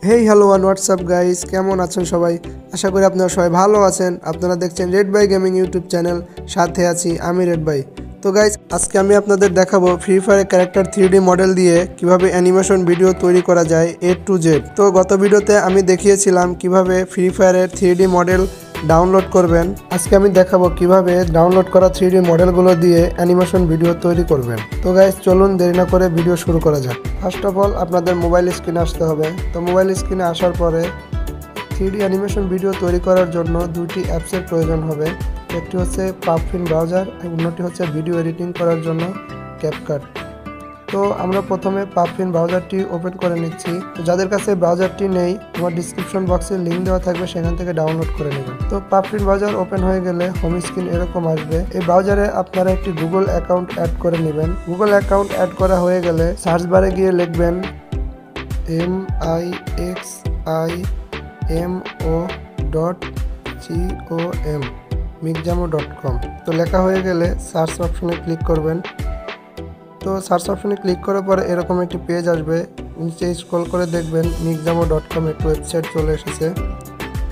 Hey hello one WhatsApp guys, কেমন আছেন সবাই? আশা করি আপনারা সবাই ভালো আছেন। আপনারা দেখছেন red by gaming YouTube channel, সাথে আছি আমি রেড বাই। তো গাইস, আজকে আমি আপনাদের দেখাবো ফ্রি ফায়ারের ক্যারেক্টার 3D মডেল দিয়ে কিভাবে অ্যানিমেশন ভিডিও তৈরি করা যায় A to Z। তো গত ভিডিওতে আমি দেখিয়েছিলাম কিভাবে ফ্রি ফায়ারের 3D মডেল ডাউনলোড করবেন। আজকে আমি দেখাবো কিভাবে ডাউনলোড করা 3D মডেলগুলো দিয়ে অ্যানিমেশন ভিডিও তৈরি করবেন। তো গাইস, চলুন দেরি না করে ভিডিও শুরু করা যাক। ফার্স্ট অফ অল আপনাদের মোবাইল স্ক্রিনে আসতে হবে। তো মোবাইল স্ক্রিনে আসার পরে 3D অ্যানিমেশন ভিডিও তৈরি করার জন্য দুটি অ্যাপসের প্রয়োজন হবে। একটি হচ্ছে পাবফিন ব্রাউজার, অন্যটি হচ্ছে ভিডিও এডিটিং করার জন্য ক্যাপকাট। তো আমরা প্রথমে পাবফিন ব্রাউজারটি ওপেন করে নিচ্ছি। তো যাদের কাছে ব্রাউজারটি নেই, আমার ডিসক্রিপশন বক্সে লিঙ্ক দেওয়া থাকবে, সেখান থেকে ডাউনলোড করে নেবেন। তো পাবফিন ব্রাউজার ওপেন হয়ে গেলে হোম স্ক্রিন এরকম আসবে। এই ব্রাউজারে আপনারা একটি গুগল অ্যাকাউন্ট অ্যাড করে নেবেন। গুগল অ্যাকাউন্ট অ্যাড করা হয়ে গেলে সার্চ বারে গিয়ে লিখবেন mixamo.com mixamo.com। তো লেখা হয়ে গেলে সার্চ অপশনে ক্লিক করবেন। তো সার্চ অপশনে ক্লিক করার পরে এরকম একটি পেজ আসবে। নিচে স্ক্রল করে দেখবেন mixamo.com একটি ওয়েবসাইট চলে এসেছে।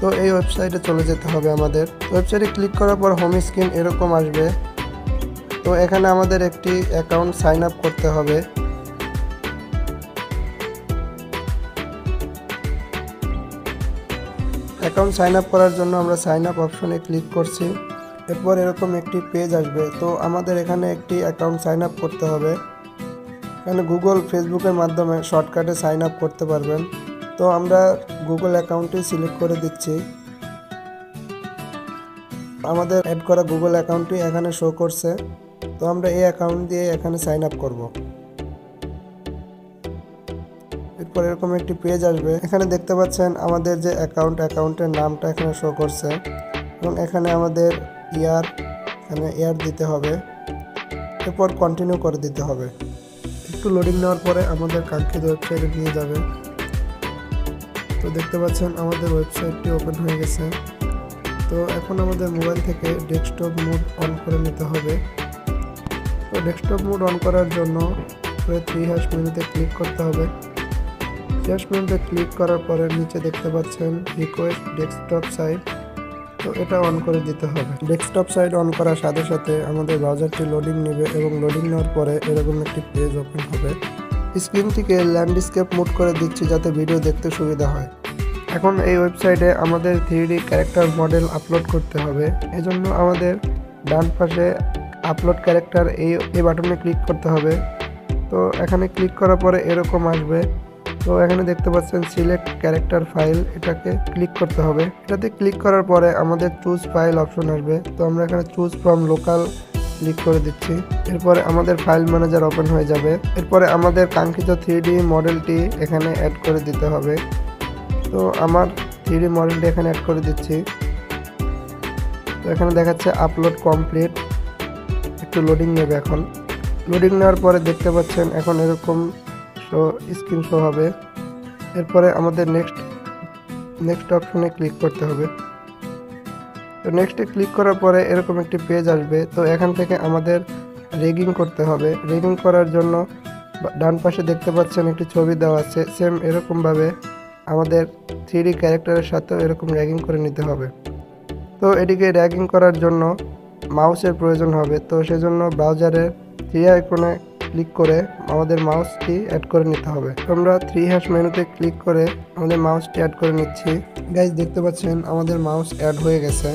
তো এই ওয়েবসাইটে চলে যেতে হবে আমাদের। ওয়েবসাইটে ক্লিক করার পর হোম স্ক্রিন এরকম আসবে। তো এখানে আমাদের একটি অ্যাকাউন্ট সাইন আপ করতে হবে। অ্যাকাউন্ট সাইন আপ করার জন্য আমরা সাইন আপ অপশনে ক্লিক করছি। এরপর এরকম একটি পেজ আসবে। তো আমাদের এখানে একটি অ্যাকাউন্ট সাইন আপ করতে হবে। এখানে গুগল, ফেসবুকের মাধ্যমে শর্টকাটে সাইন আপ করতে পারবেন। তো আমরা গুগল অ্যাকাউন্টটি সিলেক্ট করে দিচ্ছি। আমাদের অ্যাড করা গুগল অ্যাকাউন্টটি এখানে শো করছে। তো আমরা এই অ্যাকাউন্ট দিয়ে এখানে সাইন আপ করব। এরপর এরকম একটি পেজ আসবে। এখানে দেখতে পাচ্ছেন আমাদের যে অ্যাকাউন্টের নামটা এখানে শো করছে, এবং এখানে আমাদের ইয়ার দিতে হবে। এরপর কন্টিনিউ করে দিতে হবে। একটু লোডিং নেওয়ার পরে আমাদের কাঙ্ক্ষিত ওয়েবসাইটে নিয়ে যাবে। তো দেখতে পাচ্ছেন আমাদের ওয়েবসাইটটি ওপেন হয়ে গেছে। তো এখন আমাদের মোবাইল থেকে ডেস্কটপ মোড অন করে নিতে হবে। তো ডেস্কটপ মোড অন করার জন্য 3# মেনুতে ক্লিক করতে হবে। 3# মেনুতে ক্লিক করার পরে নিচে দেখতে পাচ্ছেন রিকোয়েস্ট ডেস্কটপ সাইট। তো এটা অন করে দিতে হবে। ডেস্কটপ সাইট অন করার সাথে সাথে আমাদের ব্রাউজারটি লোডিং নেবে, এবং লোডিং নেওয়ার পরে এরকম একটি পেজ ওপেন হবে। স্ক্রিনটিকে ল্যান্ডস্কেপ মোড করে দিচ্ছি যাতে ভিডিও দেখতে সুবিধা হয়। এখন এই ওয়েবসাইটে আমাদের 3D ক্যারেক্টার মডেল আপলোড করতে হবে। এজন্য আমাদের ডান পাশে আপলোড ক্যারেক্টার এই বাটনে ক্লিক করতে হবে। তো এখানে ক্লিক করার পরে এরকম আসবে। তো এখানে দেখতে পাচ্ছেন সিলেক্ট ক্যারেক্টার ফাইল, এটাকে ক্লিক করতে হবে। এটাতে ক্লিক করার পরে আমাদের চুজ ফাইল অপশন আসবে। তো আমরা এখানে চুজ ফ্রম লোকাল ক্লিক করে দিচ্ছি। এরপরে আমাদের ফাইল ম্যানেজার ওপেন হয়ে যাবে। এরপরে আমাদের কাঙ্ক্ষিত 3D মডেলটি এখানে অ্যাড করে দিতে হবে। তো আমার 3D মডেলটি এখানে অ্যাড করে দিচ্ছি। তো এখানে দেখাচ্ছে আপলোড কমপ্লিট। একটু লোডিং নেবে। এখন লোডিং নেওয়ার পরে দেখতে পাচ্ছেন এখন এরকম স্ক্রিন শো হবে। এরপরে আমাদের নেক্সট অপশনে ক্লিক করতে হবে। তো নেক্সটে ক্লিক করার পরে এরকম একটি পেজ আসবে। তো এখান থেকে আমাদের রেগিং করতে হবে। রেগিং করার জন্য ডান পাশে দেখতে পাচ্ছেন একটি ছবি দেওয়া আছে। সেম এরকমভাবে আমাদের 3D ক্যারেক্টারের সাথেও এরকম র্যাগিং করে নিতে হবে। তো এটিকে র্যাগিং করার জন্য মাউসের প্রয়োজন হবে। তো সেজন্য ব্রাউজারের 3 আইকনে ক্লিক করে আমাদের মাউসটি অ্যাড করে নিতে হবে। আমরা 3# মেনুতে ক্লিক করে আমাদের মাউসটি অ্যাড করে নিচ্ছি। গাইস, দেখতে পাচ্ছেন আমাদের মাউস অ্যাড হয়ে গেছে।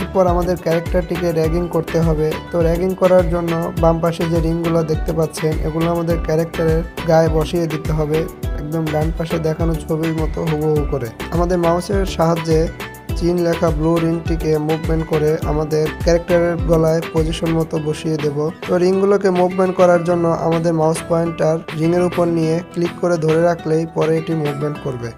এরপর আমাদের ক্যারেক্টারটিকে র্যাগিং করতে হবে। তো র্যাগিং করার জন্য বাম পাশে যে রিংগুলো দেখতে পাচ্ছেন, এগুলো আমাদের ক্যারেক্টারের গায়ে বসিয়ে দিতে হবে, একদম ডান পাশে দেখানো ছবির মতো হুবহু করে। আমাদের মাউসের সাহায্যে চিন লেখা ব্লু রিংটিকে মুভমেন্ট করে আমাদের ক্যারেক্টারের গলায় পজিশন মতো বসিয়ে দেব। তো রিংগুলোকে মুভমেন্ট করার জন্য আমাদের মাউস পয়েন্টার রিংয়ের উপর নিয়ে ক্লিক করে ধরে রাখলেই পরে এটি মুভমেন্ট করবে।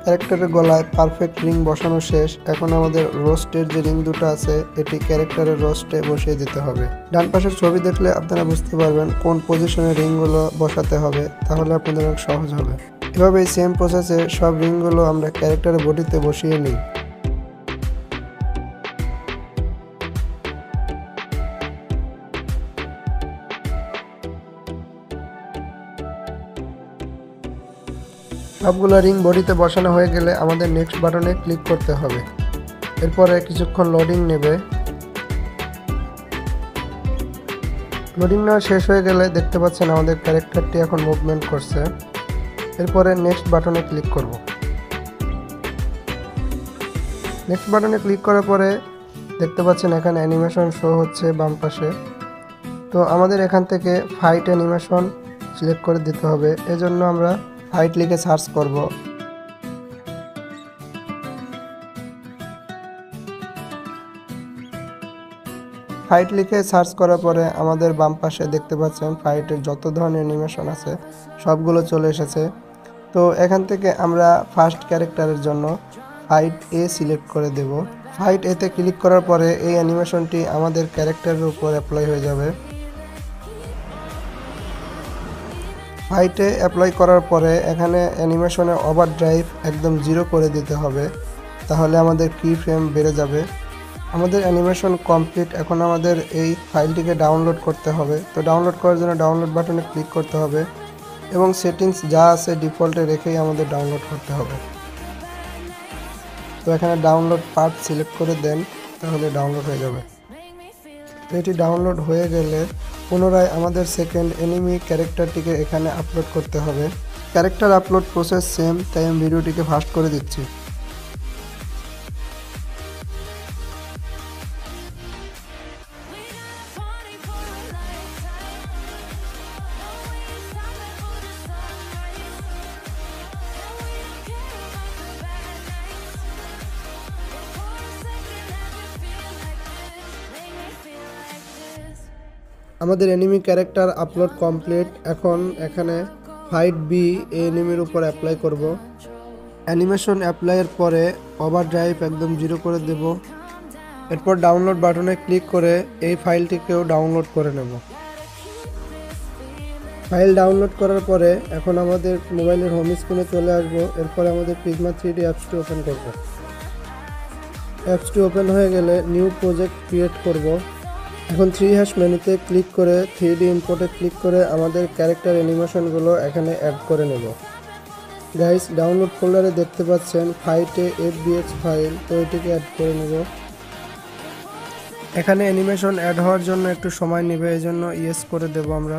ক্যারেক্টারের গলায় পারফেক্ট রিং বসানো শেষ। এখন আমাদের রোস্টের যে রিং দুটো আছে, এটি ক্যারেক্টারের রোস্টে বসিয়ে দিতে হবে। ডান পাশের ছবি দেখলে আপনারা বুঝতে পারবেন কোন পজিশনে রিংগুলো বসাতে হবে, তাহলে আপনাদের অনেক সহজ হবে। এভাবে সেম প্রসেসে সব রিংগুলো আমরা ক্যারেক্টারের বডিতে বসিয়ে নিই। সবগুলো রিং বডিতে বসানো হয়ে গেলে আমাদের নেক্সট বাটনে ক্লিক করতে হবে। এরপরে কিছুক্ষণ লোডিং নেবে। লোডিং নেওয়া শেষ হয়ে গেলে দেখতে পাচ্ছেন আমাদের ক্যারেক্টারটি এখন মুভমেন্ট করছে। এরপরে নেক্সট বাটনে ক্লিক করব। নেক্সট বাটনে ক্লিক করার পরে দেখতে পাচ্ছেন এখানে অ্যানিমেশন শো হচ্ছে বাম পাশে। তো আমাদের এখান থেকে ফাইট অ্যানিমেশন সিলেক্ট করে দিতে হবে। এজন্য আমরা ফাইট লিখে সার্চ করব। ফাইট লিখে সার্চ করার পরে আমাদের বাম পাশে দেখতে পাচ্ছেন ফাইটের যত ধরনের অ্যানিমেশন আছে সবগুলো চলে এসেছে। তো এখান থেকে আমরা ফার্স্ট ক্যারেক্টারের জন্য ফাইট এ সিলেক্ট করে দেব। ফাইট এতে ক্লিক করার পরে এই অ্যানিমেশনটি আমাদের ক্যারেক্টারের উপর অ্যাপ্লাই হয়ে যাবে। ফাইটে অ্যাপ্লাই করার পরে এখানে অ্যানিমেশনের ওভারড্রাইভ একদম 0 করে দিতে হবে, তাহলে আমাদের কি ফ্রেম বেড়ে যাবে। আমাদের অ্যানিমেশন কমপ্লিট। এখন আমাদের এই ফাইলটিকে ডাউনলোড করতে হবে। তো ডাউনলোড করার জন্য ডাউনলোড বাটনে ক্লিক করতে হবে এবং সেটিংস যা আছে ডিফল্টে রেখেই আমাদের ডাউনলোড করতে হবে। তো এখানে ডাউনলোড পার্ট সিলেক্ট করে দেন, তাহলে ডাউনলোড হয়ে যাবে। এটি ডাউনলোড হয়ে গেলে পুনরায় আমাদের সেকেন্ড এনিমি ক্যারেক্টারটিকে এখানে আপলোড করতে হবে। ক্যারেক্টার আপলোড প্রসেস সেম, তাই আমি ভিডিওটিকে ফাস্ট করে দিচ্ছি। আমাদের এনিমি ক্যারেক্টার আপলোড কমপ্লিট। এখন এখানে ফাইট বি এনিমির উপর অ্যাপ্লাই করব। অ্যানিমেশন অ্যাপ্লাইয়ের পরে ওভারড্রাইভ একদম 0 করে দেব। এরপর ডাউনলোড বাটনে ক্লিক করে এই ফাইলটিকেও ডাউনলোড করে নেব। ফাইল ডাউনলোড করার পরে এখন আমাদের মোবাইলের হোম স্ক্রিনে চলে আসব। এরপরে আমাদের প্রিজমা 3D অ্যাপসটি ওপেন করব। অ্যাপসটি ওপেন হয়ে গেলে নিউ প্রজেক্ট ক্রিয়েট করব। এখন 3# মেনুতে ক্লিক করে 3D ইম্পোর্টে ক্লিক করে আমাদের ক্যারেক্টার অ্যানিমেশনগুলো এখানে অ্যাড করে নেব। গাইস, ডাউনলোড ফোল্ডারে দেখতে পাচ্ছেন ফাইটে FBX ফাইল, তো এটিকে অ্যাড করে নেব। এখানে অ্যানিমেশন অ্যাড হওয়ার জন্য একটু সময় নেবে, এই জন্য ইয়েস করে দেব আমরা।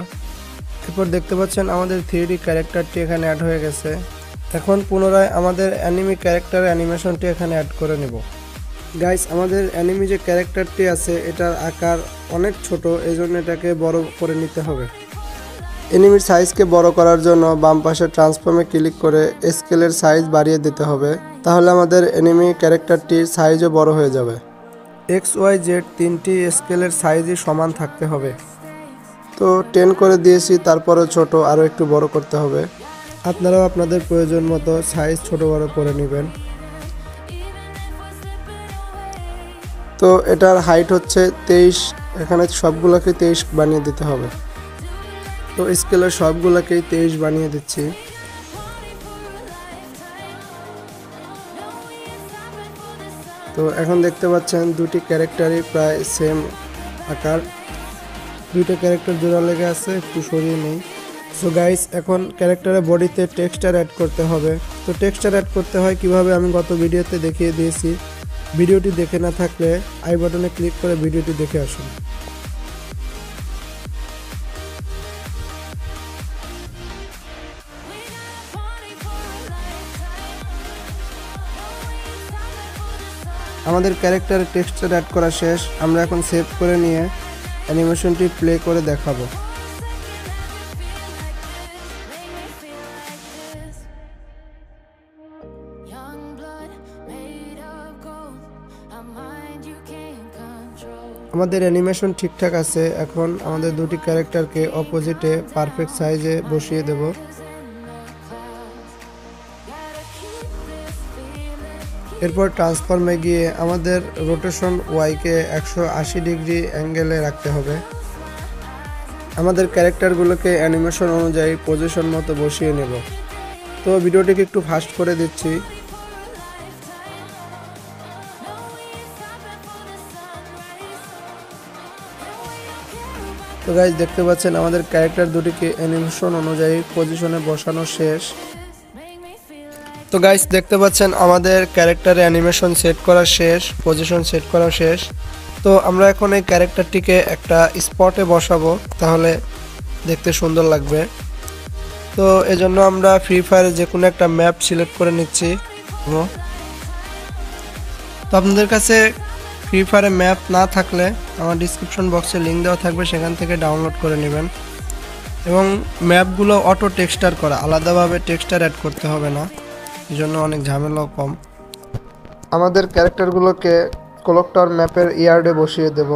এরপর দেখতে পাচ্ছেন আমাদের 3D ক্যারেক্টারটি এখানে অ্যাড হয়ে গেছে। এখন পুনরায় আমাদের অ্যানিমি ক্যারেক্টার অ্যানিমেশনটি এখানে অ্যাড করে নেব। গাইস, আমাদের অ্যানিমি যে ক্যারেক্টারটি আছে এটার আকার অনেক ছোট, এই জন্য এটাকে বড় করে নিতে হবে। অ্যানিমির সাইজকে বড় করার জন্য বাম পাশে ট্রান্সফর্মে ক্লিক করে স্কেলের সাইজ বাড়িয়ে দিতে হবে, তাহলে আমাদের অ্যানিমি ক্যারেক্টারটির সাইজও বড় হয়ে যাবে। XYZ তিনটি স্কেলের সাইজই সমান থাকতে হবে। তো 10 করে দিয়েছি, তারপরে ছোট আরও একটু বড় করতে হবে। আপনারাও আপনাদের প্রয়োজন মতো সাইজ ছোট বড় করে নেবেন। তো এটার হাইট হচ্ছে 23, এখানে সবগুলোকে 23 বানিয়ে দিতে হবে। তো স্কেলের সবগুলোকেই 23 বানিয়ে দিচ্ছি। তো এখন দেখতে পাচ্ছেন দুটি ক্যারেক্টারই প্রায় সেম আকার, দুইটা ক্যারেক্টার জোড়া লেগে আছে, একটু সরিয়ে নেই। সো গাইস, এখন ক্যারেক্টারের বডিতে টেক্সচার অ্যাড করতে হবে। তো টেক্সচার অ্যাড করতে হয় কিভাবে আমি গত ভিডিওতে দেখিয়ে দিয়েছি। ভিডিওটি দেখে না থাকলে আই বাটনে ক্লিক করে ভিডিওটি দেখে আসুন। আমাদের ক্যারেক্টারের টেক্সচার অ্যাড করা শেষ। আমরা এখন সেভ করে নিয়ে অ্যানিমেশনটি প্লে করে দেখাবো। আমাদের অ্যানিমেশন ঠিকঠাক আছে। এখন আমাদের দুটি ক্যারেক্টারকে অপোজিটে পারফেক্ট সাইজে বসিয়ে দেব। এরপর ট্রান্সফর্মে গিয়ে আমাদের রোটেশন ওয়াইকে 180 ডিগ্রি অ্যাঙ্গেলে রাখতে হবে। আমাদের ক্যারেক্টারগুলোকে অ্যানিমেশন অনুযায়ী পজিশন মতো বসিয়ে নেব। তো ভিডিওটিকে একটু ফাস্ট করে দিচ্ছি। তো গাইজ, দেখতে পাচ্ছেন আমাদের ক্যারেক্টার দুটিকে অ্যানিমেশন অনুযায়ী পজিশনে বসানো শেষ। তো গাইস দেখতে পাচ্ছেন আমাদের ক্যারেক্টারে অ্যানিমেশন সেট করা শেষ, পজিশন সেট করা শেষ। তো আমরা এখন এই ক্যারেক্টারটিকে একটা স্পটে বসাবো, তাহলে দেখতে সুন্দর লাগবে। তো এজন্য আমরা ফ্রি ফায়ারে যে কোনো একটা ম্যাপ সিলেক্ট করে নিচ্ছি। তো আপনাদের কাছে ফ্রি ফায়ারে ম্যাপ না থাকলে আমার ডিসক্রিপশন বক্সে লিঙ্ক দেওয়া থাকবে, সেখান থেকে ডাউনলোড করে নেবেন। এবং ম্যাপগুলো অটো টেক্সচার করা, আলাদাভাবে টেক্সচার অ্যাড করতে হবে না, এই জন্য অনেক ঝামেলাও কম। আমাদের ক্যারেক্টারগুলোকে ক্লক টাওয়ার ম্যাপের ইয়ার্ডে বসিয়ে দেব।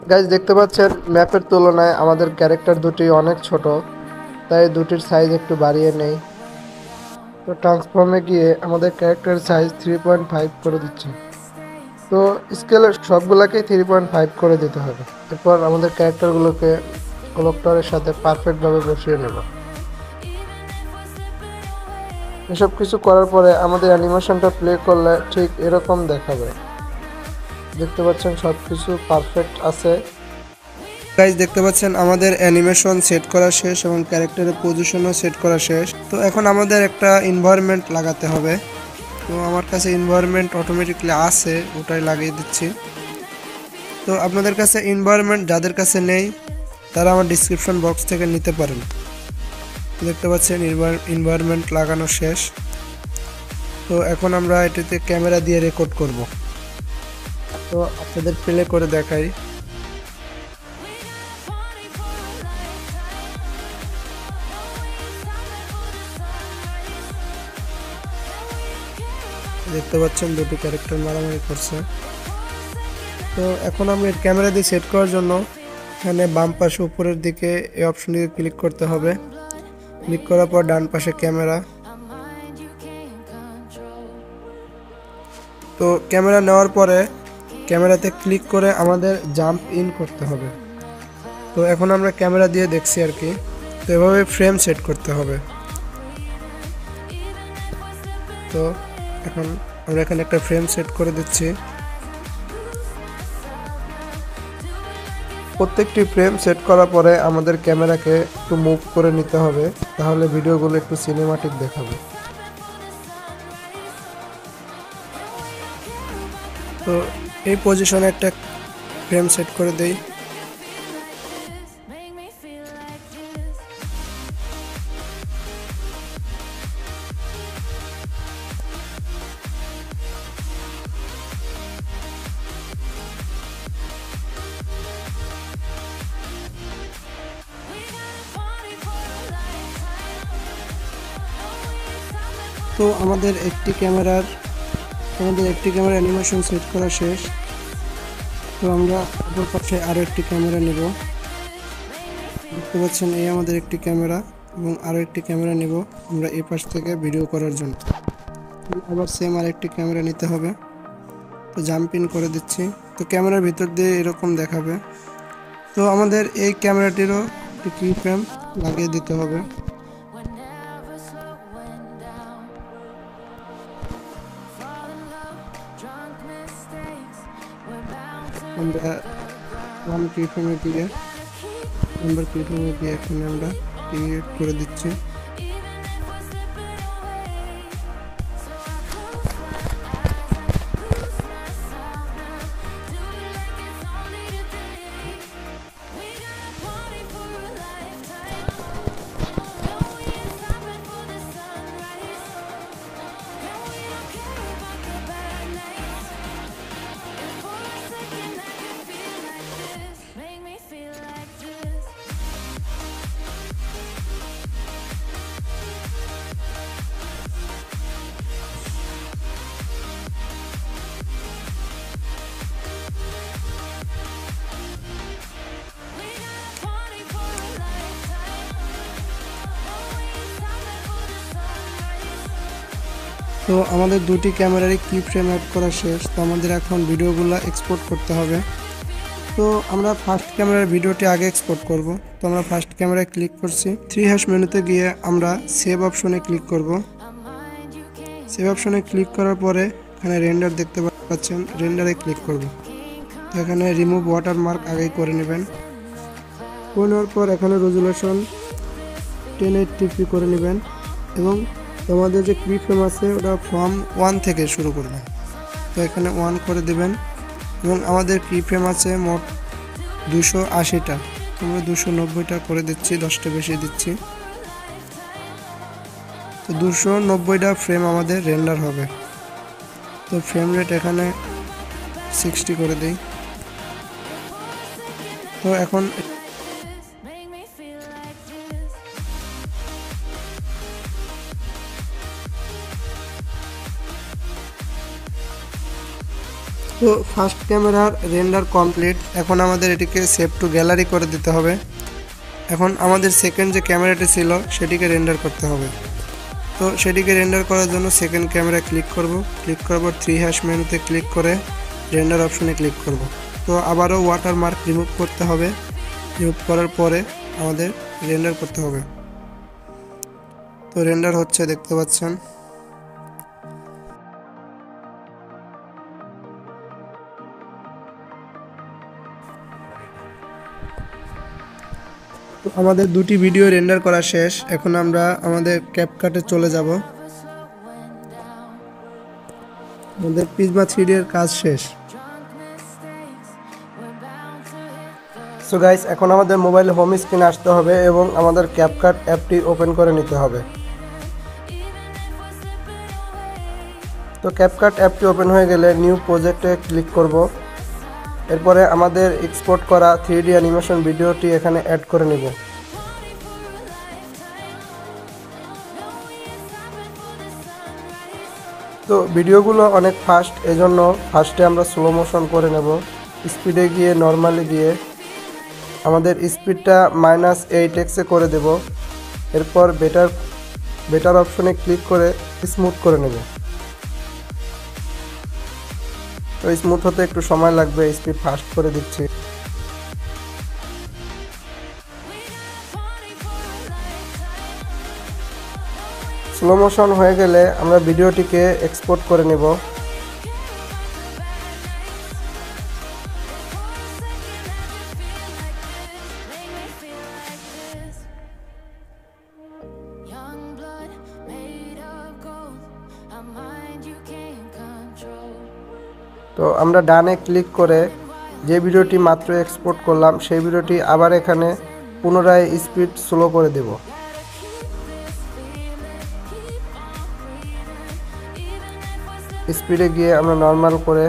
গাইজ দেখতে পাচ্ছেন ম্যাপের তুলনায় আমাদের ক্যারেক্টার দুটি অনেক ছোট, তাই দুটির সাইজ একটু বাড়িয়ে নেই। তো ট্রান্সফর্মে গিয়ে আমাদের ক্যারেক্টারের সাইজ 3.5 করে দিচ্ছি। তো স্কেলের সবগুলোকেই 3.5 করে দিতে হবে। এরপর আমাদের ক্যারেক্টারগুলোকে ক্লক টাওয়ারের সাথে পারফেক্টভাবে বসিয়ে নেব। এসব কিছু করার পরে আমাদের অ্যানিমেশনটা প্লে করলে ঠিক এরকম দেখাবে। দেখতে পাচ্ছেন সব কিছু পারফেক্ট আছে। গাইজ দেখতে পাচ্ছেন আমাদের অ্যানিমেশন সেট করা শেষ এবং ক্যারেক্টারের পজিশনও সেট করা শেষ। তো এখন আমাদের একটা এনভায়রনমেন্ট লাগাতে হবে। তো আমার কাছে এনভায়রনমেন্ট অটোমেটিকলি আছে, ওটাই লাগিয়ে দিচ্ছি। তো আপনাদের কাছে এনভায়রনমেন্ট যাদের কাছে নেই তারা আমার ডিসক্রিপশন বক্স থেকে নিতে পারেন। দেখতে পাচ্ছেন এনভায়রনমেন্ট লাগানো শেষ। তো এখন আমরা এটাতে ক্যামেরা দিয়ে রেকর্ড করব। তো আপনাদের প্লে করে দেখাই। দেখতে পাচ্ছেন দুটো ক্যারেক্টার মারামারি করছে। তো এখন আমরা ক্যামেরা দিয়ে সেট করার জন্য এখানে বাম পাশে উপরের দিকে এই অপশনটিকে ক্লিক করতে হবে। ক্লিক করার পর ডান পাশে ক্যামেরা। তো ক্যামেরা নেওয়ার পরে ক্যামেরাতে ক্লিক করে আমাদের জাম্প ইন করতে হবে। তো এখন আমরা ক্যামেরা দিয়ে দেখছি আর কি। তো এভাবে ফ্রেম সেট করতে হবে। তো এখন আমরা এখানে একটা ফ্রেম সেট করে দিচ্ছি। প্রত্যেকটি ফ্রেম সেট করার পরে আমাদের ক্যামেরাকে একটু মুভ করে নিতে হবে, তাহলে ভিডিওগুলো একটু সিনেমাটিক দেখাবে। তো এই পজিশনে একটা ফ্রেম সেট করে দেই। তো আমাদের একটি ক্যামেরার অ্যানিমেশন সেট করা শেষ। তো আমরা অপর পাশে আরও একটি ক্যামেরা নেব। দেখতে পাচ্ছেন এই আমাদের একটি ক্যামেরা এবং আরও একটি ক্যামেরা নেব আমরা এই পাশ থেকে ভিডিও করার জন্য। আবার সেম আরেকটি ক্যামেরা নিতে হবে। তো জাম্প ইন করে দিচ্ছি। তো ক্যামেরার ভিতর দিয়ে এরকম দেখাবে। তো আমাদের এই ক্যামেরাটিরও একটি কি ফ্রেম লাগিয়ে দিতে হবে। আমরা ওয়ান কি ফ্রেমে দিয়ে নাম্বার কি ফ্রেমে দিয়ে এখানে আমরা ক্রিয়েট করে দিচ্ছি। তো আমাদের দুটি ক্যামেরারই কি ফ্রেম অ্যাড করা শেষ। তো আমাদের এখন ভিডিওগুলো এক্সপোর্ট করতে হবে। তো আমরা ফার্স্ট ক্যামেরার ভিডিওটি আগে এক্সপোর্ট করব। তো আমরা ফার্স্ট ক্যামেরায় ক্লিক করছি। 3# মেনুতে গিয়ে আমরা সেভ অপশনে ক্লিক করব। সেভ অপশনে ক্লিক করার পরে এখানে রেন্ডার দেখতে পাচ্ছেন, রেন্ডারে ক্লিক করব। তো এখানে রিমুভ ওয়াটারমার্ক আগেই করে নেবেন। করে নেওয়ার পর এখানে রেজুলেশন 1080p করে নেবেন এবং তো আমাদের যে কি ফ্রেম আছে ওটা ফ্রম 1 থেকে শুরু করবেন। তো এখানে 1 করে দেবেন এবং আমাদের কি ফ্রেম আছে মোট 280টা, আমরা 290টা করে দিচ্ছি, 10টা বেশি দিচ্ছি। তো 290টা ফ্রেম আমাদের রেন্ডার হবে। তো ফ্রেম রেট এখানে 60 করে দিই। তো এখন তো ফার্স্ট ক্যামেরার রেন্ডার কমপ্লিট। এখন আমাদের এটিকে সেভ টু গ্যালারি করে দিতে হবে। এখন আমাদের সেকেন্ড যে ক্যামেরাটি ছিল সেটিকে রেন্ডার করতে হবে। তো সেটিকে রেন্ডার করার জন্য সেকেন্ড ক্যামেরা ক্লিক করব, ক্লিক করার পর 3 মেনুতে ক্লিক করে রেন্ডার অপশনে ক্লিক করব। তো আবারও ওয়াটারমার্ক রিমুভ করতে হবে, রিমুভ করার পরে আমাদের রেন্ডার করতে হবে। তো রেন্ডার হচ্ছে, দেখতে পাচ্ছেন। তো আমাদের দুটি ভিডিও রেন্ডার করা শেষ। এখন আমরা আমাদের ক্যাপকাটে চলে যাব। আমাদের প্রিজমা 3D এর কাজ শেষ। সো গাইস, এখন আমাদের মোবাইলে হোম স্ক্রিনে আসতে হবে এবং আমাদের ক্যাপকাট অ্যাপটি ওপেন করে নিতে হবে। তো ক্যাপকাট অ্যাপটি ওপেন হয়ে গেলে নিউ প্রজেক্টে ক্লিক করব। এরপরে আমাদের এক্সপোর্ট করা 3D অ্যানিমেশন ভিডিওটি এখানে অ্যাড করে নেব। তো ভিডিওগুলো অনেক ফাস্ট, এজন্য ফার্স্টে আমরা স্লো মোশন করে নেব। স্পিডে গিয়ে নর্মালি গিয়ে আমাদের স্পিডটা -8x করে দেব। এরপর বেটার অপশনে ক্লিক করে স্মুথ করে নেব। তো স্মুথ হতে একটু সময় লাগবে, স্পিড ফাস্ট করে দিচ্ছি। স্লো মোশন হয়ে গেলে আমরা ভিডিওটিকে এক্সপোর্ট করে নেব। তো আমরা ডানে ক্লিক করে যে ভিডিওটি মাত্র এক্সপোর্ট করলাম সেই ভিডিওটি আবার এখানে পুনরায় স্পিড স্লো করে দেব। স্পিডে গিয়ে আমরা নর্মাল করে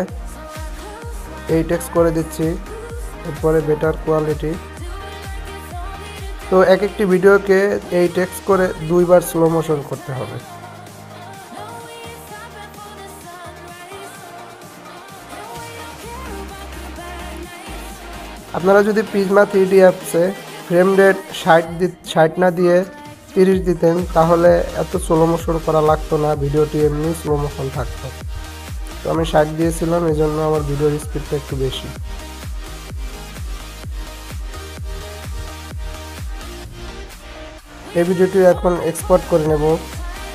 8x করে দিচ্ছি, এরপরে বেটার কোয়ালিটি। তো এক একটি ভিডিওকে 8x করে 2বার স্লো মোশন করতে হবে। আপনারা যদি প্রিজমা 3D অ্যাপসে ফ্রেম রেট 60 না দিয়ে 30 দিতেন তাহলে এত স্লো মোশন করা লাগতো না, ভিডিওটি এমনি স্লো মোশন থাকতো। তো আমি 60 দিয়েছিলাম, এই জন্য আমার ভিডিওর স্পিডটা একটু বেশি। এই ভিডিওটি এখন এক্সপোর্ট করে নেব।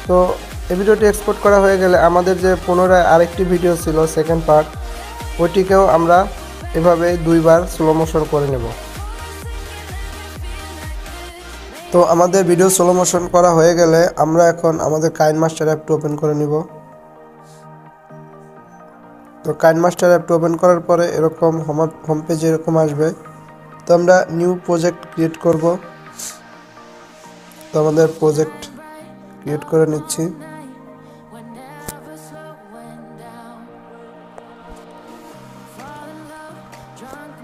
তো এই ভিডিওটি এক্সপোর্ট করা হয়ে গেলে আমাদের যে পুনরায় আরেকটি ভিডিও ছিল সেকেন্ড পার্ট, ওইটিকেও আমরা এভাবে 2বার স্লো মোশন করে নেব। তো আমাদের ভিডিও স্লো মোশন করা হয়ে গেলে আমরা এখন আমাদের কাইনমাস্টার অ্যাপটি ওপেন করে নিব। তো কাইনমাস্টার অ্যাপটি ওপেন করার পরে এরকম হোম পেজে এরকম আসবে। তো আমরা নিউ প্রজেক্ট ক্রিয়েট করব। তো আমাদের প্রজেক্ট ক্রিয়েট করে নিচ্ছি।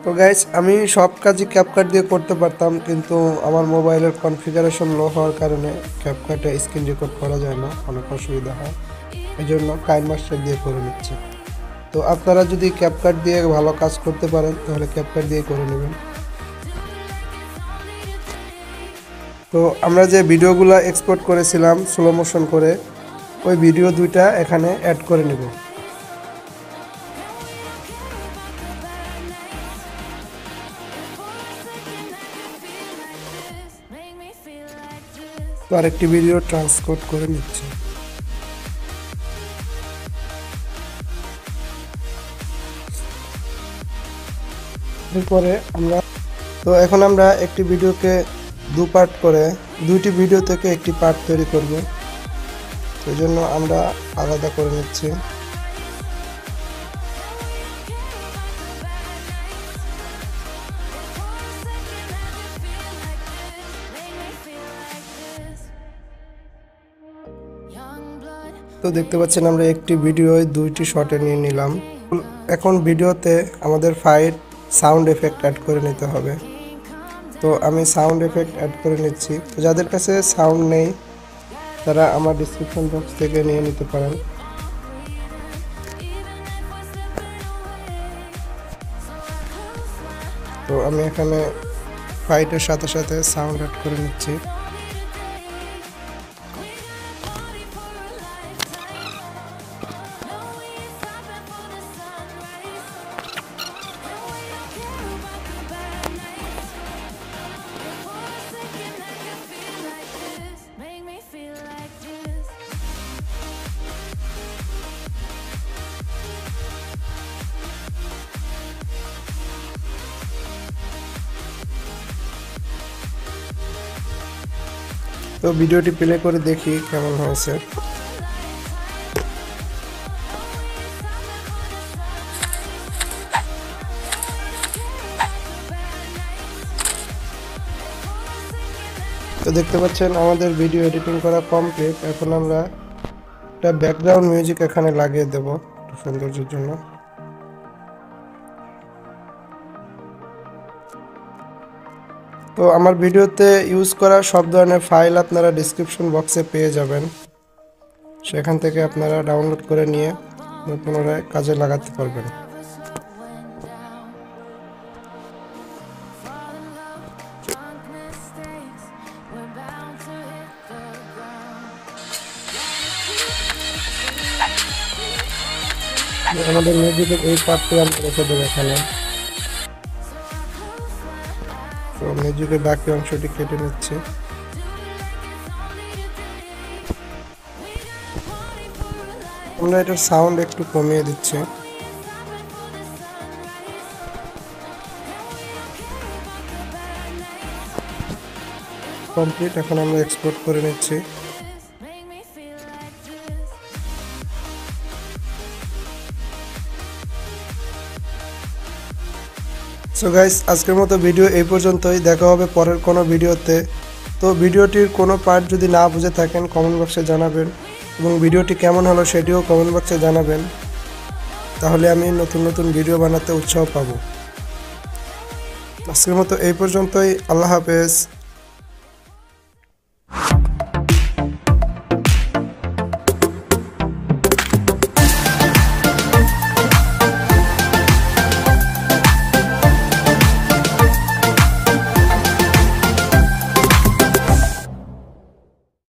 তো গাইস, আমি সব কাজই ক্যাপকাট দিয়ে করতে পারতাম, কিন্তু আমার মোবাইলের কনফিগারেশন লো হওয়ার কারণে ক্যাপকাটে স্ক্রিন রেকর্ড করা যায় না, অনেক অসুবিধা হয়। এই জন্য কাইনমাস্টার দিয়ে করে নিচ্ছি। তো আপনারা যদি ক্যাপকাট দিয়ে ভালো কাজ করতে পারেন তাহলে ক্যাপকাট দিয়ে করে নেবেন। তো আমরা যে ভিডিওগুলো এক্সপোর্ট করেছিলাম স্লো মোশন করে, ওই ভিডিও 2টা এখানে অ্যাড করে নেব। তো আরেকটি ভিডিও ট্রান্সপোর্ট করে নিচ্ছি। এরপরে এখন আমরা একটি ভিডিওকে 2 পার্ট করে 2টি ভিডিও থেকে একটি পার্ট তৈরি করব। এই জন্য আমরা আলাদা করে নিচ্ছি। তো দেখতে পাচ্ছেন আমরা একটি ভিডিওয় 2টি শটে নিয়ে নিলাম। এখন ভিডিওতে আমাদের ফাইট সাউন্ড এফেক্ট অ্যাড করে নিতে হবে। তো আমি সাউন্ড এফেক্ট অ্যাড করে নিচ্ছি। তো যাদের কাছে সাউন্ড নেই তারা আমার ডিসক্রিপশন বক্স থেকে নিয়ে নিতে পারেন। তো আমি এখানে ফাইটের সাথে সাথে সাউন্ড অ্যাড করে নিচ্ছি। তো ভিডিওটি প্লে করে দেখি কেমন হয়েছে। তো দেখতে পাচ্ছেন আমাদের ভিডিও এডিটিং করা কমপ্লিট। এখন আমরা একটা ব্যাকগ্রাউন্ড মিউজিক এখানে লাগিয়ে দেব সৌন্দর্যের জন্য। তো আমার ভিডিওতে ইউজ করা সব ধরনের ফাইল আপনারা ডিসক্রিপশন বক্সে পেয়ে যাবেন, সেখান থেকে আপনারা ডাউনলোড করে নিয়ে পুনরায় কাজে লাগাতে পারবেন। আমাদের মিউজিকের এই পার্টটি আমরা রেখে দেবো এখানে। তো মিউজিকের বাকি অংশটি কেটে নিচ্ছি। আমরা এটার সাউন্ড একটু কমিয়ে দিচ্ছি। কমপ্লিট। এখন আমরা এক্সপোর্ট করে নিচ্ছি। সো গাইস, আজকের মতো ভিডিও এই পর্যন্তই। দেখা হবে পরের কোনো ভিডিওতে। তো ভিডিওটির কোনো পার্ট যদি না বুঝে থাকেন কমেন্ট বক্সে জানাবেন, এবং ভিডিওটি কেমন হলো সেটিও কমেন্ট বক্সে জানাবেন, তাহলে আমি নতুন নতুন ভিডিও বানাতে উৎসাহ পাবো। আজকের মতো এই পর্যন্তই। আল্লাহ হাফেজ।